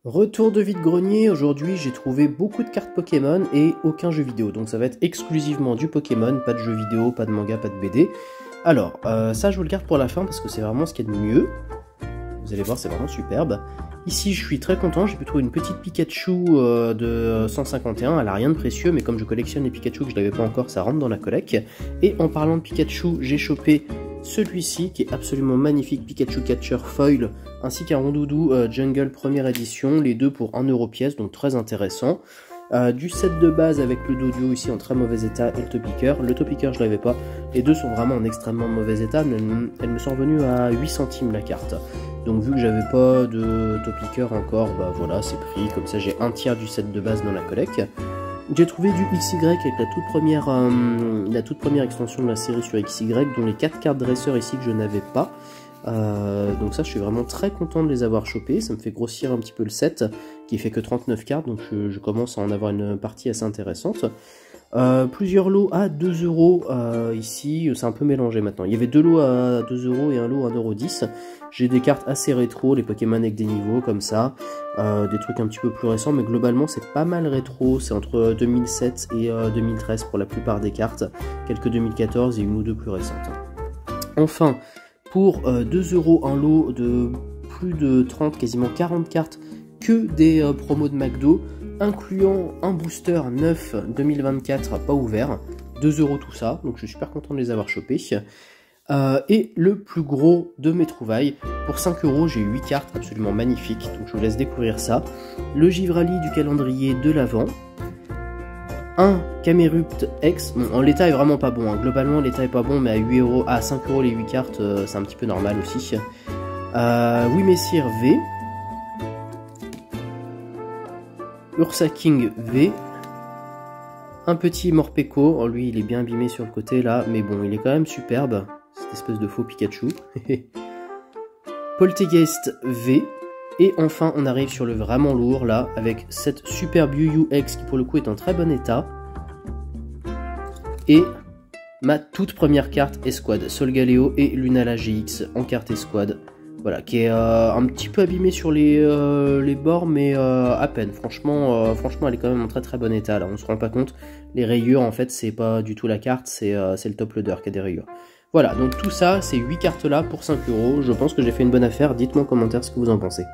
Retour de vide-grenier, aujourd'hui j'ai trouvé beaucoup de cartes Pokémon et aucun jeu vidéo, donc ça va être exclusivement du Pokémon, pas de jeu vidéo, pas de manga, pas de BD. Alors, ça je vous le garde pour la fin parce que c'est vraiment ce qu'il y a de mieux. Vous allez voir, c'est vraiment superbe. Ici je suis très content, j'ai pu trouver une petite Pikachu de 151, elle a rien de précieux, mais comme je collectionne les Pikachu que je n'avais pas encore, ça rentre dans la collecte. Et en parlant de Pikachu, j'ai chopé celui-ci qui est absolument magnifique, Pikachu Catcher Foil, ainsi qu'un Rondoudou Jungle première édition, les deux pour 1€ pièce, donc très intéressant. Du set de base avec le dodio ici en très mauvais état et le Topiqueur. Le Topiqueur je l'avais pas, les deux sont vraiment en extrêmement mauvais état, mais elles me sont revenues à 8 centimes la carte. Donc vu que j'avais pas de Topiqueur encore, bah voilà, c'est pris, comme ça j'ai un tiers du set de base dans la collecte. J'ai trouvé du XY avec la toute première extension de la série sur XY, dont les 4 cartes dresseurs ici que je n'avais pas. Donc ça je suis vraiment très content de les avoir chopés, ça me fait grossir un petit peu le set qui fait que 39 cartes, donc je commence à en avoir une partie assez intéressante. Plusieurs lots à 2€, ici c'est un peu mélangé maintenant, il y avait 2 lots à 2€ et un lot à 1,10€. J'ai des cartes assez rétro, les Pokémon avec des niveaux comme ça, des trucs un petit peu plus récents, mais globalement c'est pas mal rétro, c'est entre 2007 et 2013 pour la plupart des cartes, quelques 2014 et une ou deux plus récentes. Enfin, pour 2€ un lot de plus de 30, quasiment 40 cartes, que des promos de McDo, incluant un booster neuf 2024 pas ouvert, 2€ tout ça, donc je suis super content de les avoir chopés. Et le plus gros de mes trouvailles, pour 5€, j'ai 8 cartes absolument magnifiques, donc je vous laisse découvrir ça. Le Givrali du calendrier de l'Avent, un Camerupt X, bon, l'état est vraiment pas bon, hein. Globalement l'état est pas bon, mais à 5€ les 8 cartes, c'est un petit peu normal aussi. Oui Messire V, Ursa King V, un petit Morpeko, lui il est bien abîmé sur le côté là, mais bon il est quand même superbe, cette espèce de faux Pikachu. Poltegeist V, et enfin on arrive sur le vraiment lourd là, avec cette superbe Yu X qui pour le coup est en très bon état, et ma toute première carte Esquad, Solgaleo et Lunala GX en carte Esquad. Voilà, qui est un petit peu abîmée sur les bords, mais à peine. Franchement, elle est quand même en très très bon état. Là, on se rend pas compte. Les rayures, en fait, c'est pas du tout la carte, c'est le top loader qui a des rayures. Voilà, donc tout ça, ces 8 cartes là pour 5€. Je pense que j'ai fait une bonne affaire. Dites-moi en commentaire ce que vous en pensez.